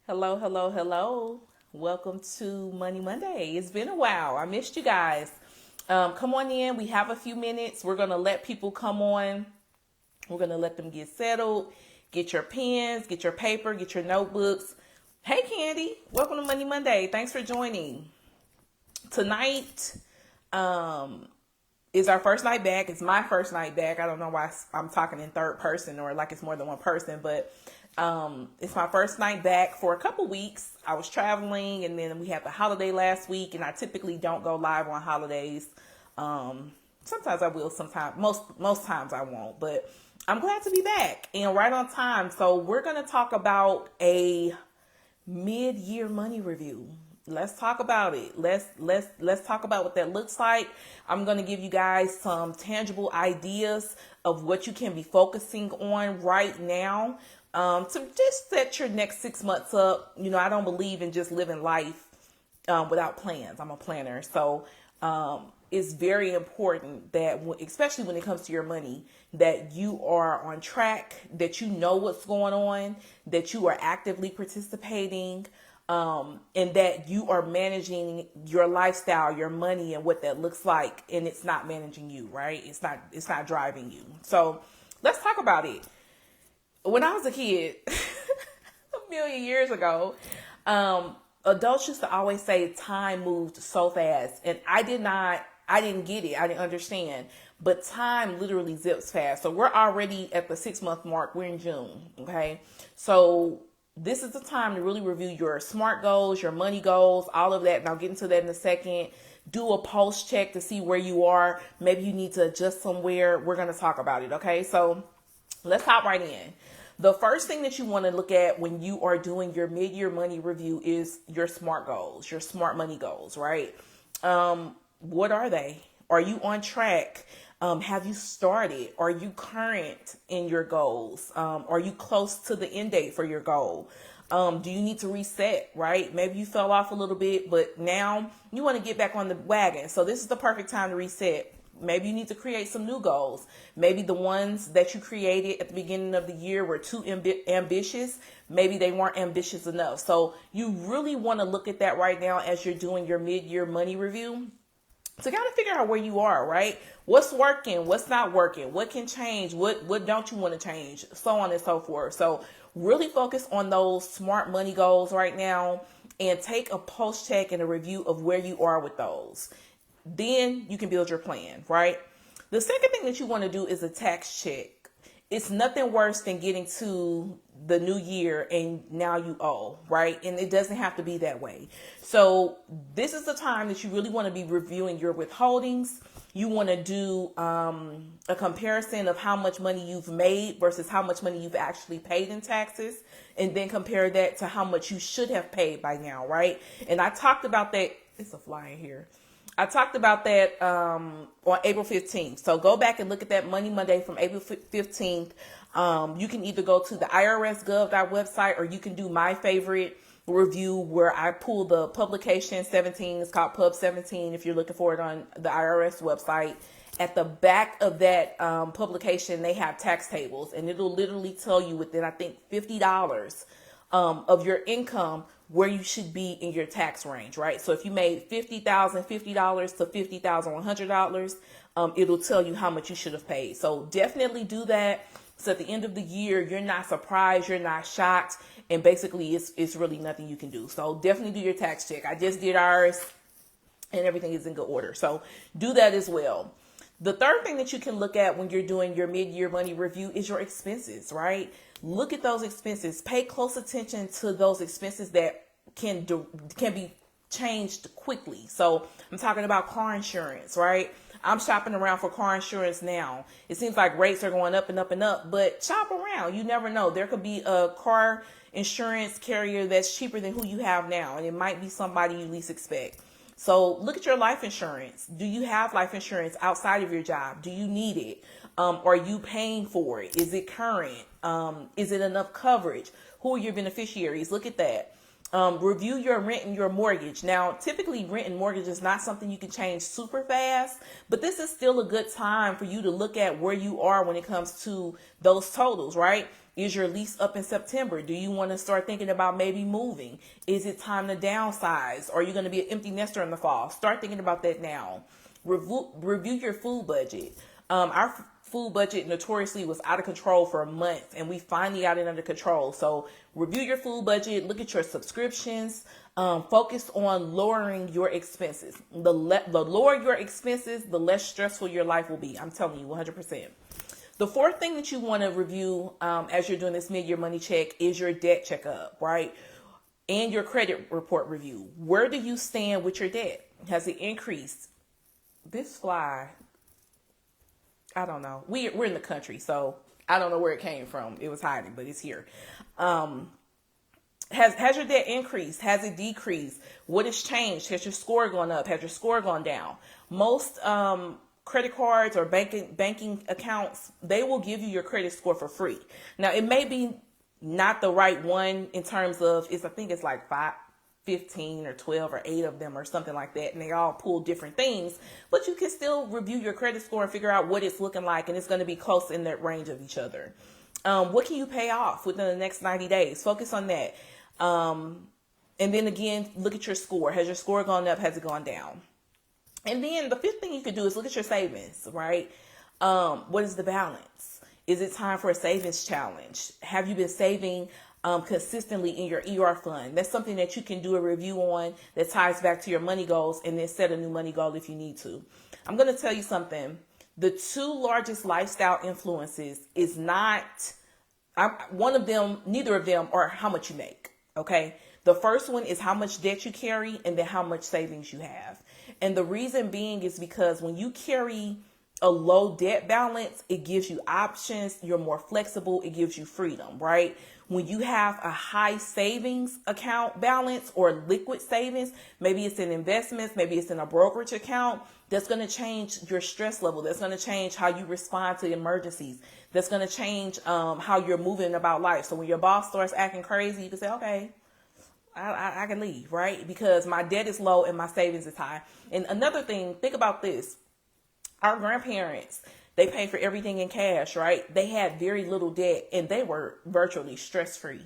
Hello, hello, hello. Welcome to Money Monday. It's been a while. I missed you guys. Come on in. We have a few minutes. We're going to let people come on. We're going to let them get settled. Get your pens, get your paper, get your notebooks. Hey, Candy. Welcome to Money Monday. Thanks for joining. Tonight is our first night back. It's my first night back. I don't know why I'm talking in third person or like it's more than one person, but it's my first night back for a couple weeks. I was traveling, and then we had the holiday last week, and I typically don't go live on holidays. Sometimes I will, sometimes most times I won't, but I'm glad to be back and right on time. So we're going to talk about a mid-year money review. Let's talk about it. Let's talk about what that looks like. I'm going to give you guys some tangible ideas of what you can be focusing on right now to just set your next 6 months up. You know, I don't believe in just living life without plans. I'm a planner. So it's very important that, especially when it comes to your money, that you are on track, that you know what's going on, that you are actively participating, and that you are managing your lifestyle, your money, and what that looks like, and it's not managing you, right? It's not driving you. So let's talk about it. When I was a kid, a million years ago, adults used to always say time moved so fast, and I didn't get it. I didn't understand. But time literally zips fast. So we're already at the 6 month mark. We're in June. Okay. So this is the time to really review your SMART goals, your money goals, all of that. And I'll get into that in a second. Do a pulse check to see where you are. Maybe you need to adjust somewhere. We're going to talk about it. Okay. So let's hop right in. The first thing that you want to look at when you are doing your mid-year money review is your SMART goals, your SMART money goals, right? What are they? Are you on track? Have you started? Are you current in your goals? Are you close to the end date for your goal? Do you need to reset, right? Maybe you fell off a little bit, but now you want to get back on the wagon. So this is the perfect time to reset. Maybe you need to create some new goals. Maybe the ones that you created at the beginning of the year were too ambitious. Maybe they weren't ambitious enough. So you really want to look at that right now as you're doing your mid-year money review. So kind of figure out where you are, right? What's working? What's not working? What can change? What don't you want to change? So on and so forth. So really focus on those SMART money goals right now and take a pulse check and a review of where you are with those. Then you can build your plan, right? The second thing that you want to do is a tax check. It's nothing worse than getting to the new year and now you owe, right? And it doesn't have to be that way. So this is the time that you really want to be reviewing your withholdings. You want to do a comparison of how much money you've made versus how much money you've actually paid in taxes, and then compare that to how much you should have paid by now, right? And I talked about that. It's a fly in here. I talked about that on April 15th. So go back and look at that Money Monday from April 15th. You can either go to the IRS.gov website, or you can do my favorite review where I pull the publication 17. It's called Pub 17 if you're looking for it on the IRS website. At the back of that publication, they have tax tables, and it'll literally tell you within, I think, $50 of your income where you should be in your tax range, right? So if you made $50,050 to $50,100, it'll tell you how much you should have paid. So definitely do that. So at the end of the year, you're not surprised, you're not shocked, and basically it's really nothing you can do. So definitely do your tax check. I just did ours, and everything is in good order. So do that as well. The third thing that you can look at when you're doing your mid-year money review is your expenses, right? Look at those expenses. Pay close attention to those expenses that can be changed quickly. So I'm talking about car insurance, right? I'm shopping around for car insurance now. It seems like rates are going up and up and up, but shop around. You never know. There could be a car insurance carrier that's cheaper than who you have now, and it might be somebody you least expect. So look at your life insurance. Do you have life insurance outside of your job? Do you need it? Are you paying for it? Is it current? Is it enough coverage? Who are your beneficiaries? Look at that. Review your rent and your mortgage. Now, typically rent and mortgage is not something you can change super fast, but this is still a good time for you to look at where you are when it comes to those totals, right? Is your lease up in September? Do you want to start thinking about maybe moving? Is it time to downsize? Are you going to be an empty nester in the fall? Start thinking about that now. Review your food budget. Our food budget notoriously was out of control for a month, and we finally got it under control. So review your food budget, look at your subscriptions, focus on lowering your expenses. The lower your expenses, the less stressful your life will be. I'm telling you 100%. The fourth thing that you want to review as you're doing this mid-year money check is your debt checkup, right? And your credit report review. Where do you stand with your debt? Has it increased? This fly, I don't know. We're in the country, so I don't know where it came from. It was hiding, but it's here. Has your debt increased? Has it decreased? What has changed? Has your score gone up? Has your score gone down? Most credit cards or banking accounts, they will give you your credit score for free. Now, it may be not the right one in terms of, I think it's like 15 or 12 or 8 of them or something like that, and they all pull different things, but you can still review your credit score and figure out what it's looking like, and it's going to be close in that range of each other. What can you pay off within the next 90 days? Focus on that. And then again, look at your score. Has your score gone up? Has it gone down? And then the fifth thing you could do is look at your savings, right? What is the balance? Is it time for a savings challenge? Have you been saving consistently in your ER fund? That's something that you can do a review on that ties back to your money goals, and then set a new money goal if you need to. I'm going to tell you something. The two largest lifestyle influences is not one of them, neither of them are how much you make. Okay. The first one is how much debt you carry, and then how much savings you have. And the reason being is because when you carry a low debt balance, it gives you options. You're more flexible. It gives you freedom, right? When you have a high savings account balance or liquid savings, maybe it's in investments, maybe it's in a brokerage account, that's going to change your stress level. That's going to change how you respond to emergencies. That's going to change how you're moving about life. So when your boss starts acting crazy, you can say, okay, I can leave, right? Because my debt is low and my savings is high. And another thing, think about this. Our grandparents, they paid for everything in cash, right? They had very little debt, and they were virtually stress-free.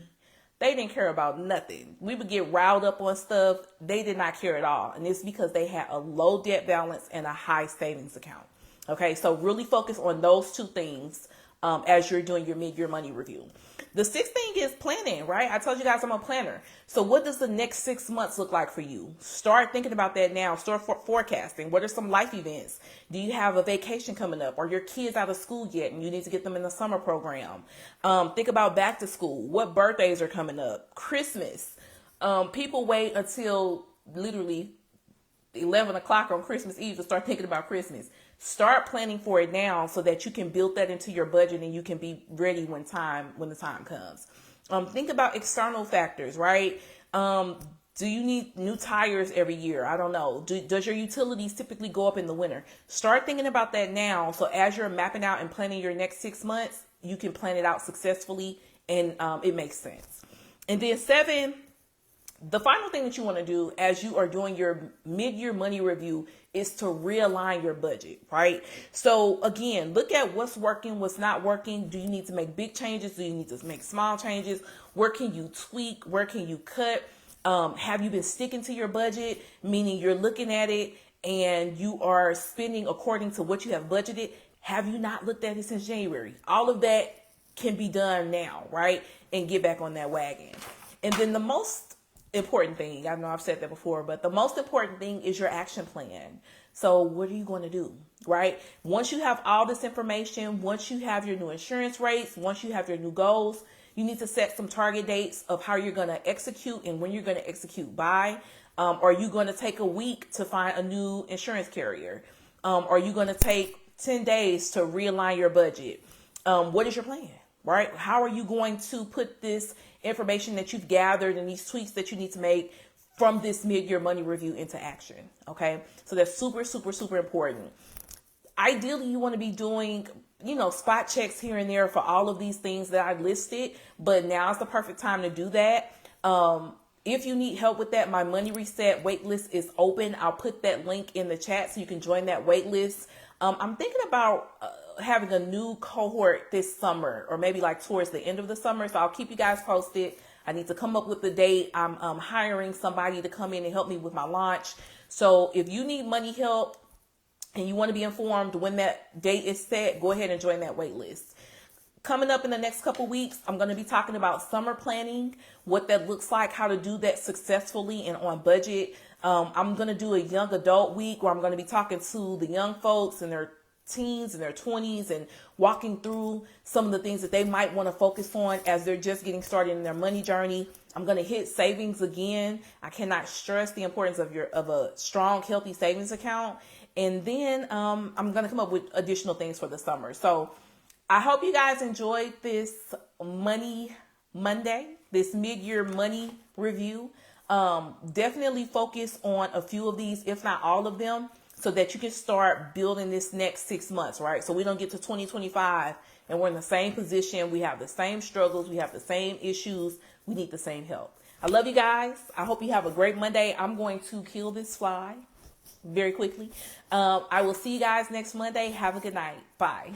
They didn't care about nothing. We would get riled up on stuff. They did not care at all. And it's because they had a low debt balance and a high savings account. Okay, so really focus on those two things as you're doing your mid-year money review. The sixth thing is planning, right? I told you guys I'm a planner. So what does the next 6 months look like for you? Start thinking about that now. Start forecasting. What are some life events? Do you have a vacation coming up? Are your kids out of school yet and you need to get them in the summer program? Think about back to school. What birthdays are coming up? Christmas. People wait until literally 11 o'clock on Christmas Eve to start thinking about Christmas. Start planning for it now so that you can build that into your budget and you can be ready when the time comes. Think about external factors, right? Do you need new tires every year? I don't know. Does your utilities typically go up in the winter? Start thinking about that now. So as you're mapping out and planning your next 6 months, you can plan it out successfully and it makes sense. And then 7, the final thing that you want to do as you are doing your mid-year money review is to realign your budget, right? So again, look at what's working, what's not working. Do you need to make big changes? Do you need to make small changes? Where can you tweak? Where can you cut? Have you been sticking to your budget? Meaning you're looking at it and you are spending according to what you have budgeted. Have you not looked at it since January? All of that can be done now, right? And get back on that wagon. And then the most important thing, I know I've said that before, but the most important thing is your action plan. So what are you going to do, right? Once you have all this information, once you have your new insurance rates, once you have your new goals, you need to set some target dates of how you're going to execute and when you're going to execute by. Are you going to take a week to find a new insurance carrier? Are you going to take 10 days to realign your budget? What is your plan, right? How are you going to put this information that you've gathered and these tweaks that you need to make from this mid-year money review into action? Okay. So that's super, super, super important. Ideally, you want to be doing, spot checks here and there for all of these things that I listed, but now is the perfect time to do that. If you need help with that, my money reset waitlist is open. I'll put that link in the chat so you can join that waitlist. I'm thinking about having a new cohort this summer, or maybe like towards the end of the summer. So I'll keep you guys posted. I need to come up with the date. I'm hiring somebody to come in and help me with my launch. So if you need money help and you want to be informed when that date is set, go ahead and join that wait list. Coming up in the next couple weeks, I'm going to be talking about summer planning, what that looks like, how to do that successfully and on budget. I'm going to do a young adult week where I'm going to be talking to the young folks and their teens and their 20s and walking through some of the things that they might want to focus on as they're just getting started in their money journey. I'm going to hit savings again. I cannot stress the importance of a strong, healthy savings account. And then I'm going to come up with additional things for the summer. So I hope you guys enjoyed this Money Monday, this mid-year money review. Definitely focus on a few of these, if not all of them, so that you can start building this next 6 months, right? So we don't get to 2025 and we're in the same position. We have the same struggles. We have the same issues. We need the same help. I love you guys. I hope you have a great Monday. I'm going to kill this fly very quickly. I will see you guys next Monday. Have a good night. Bye.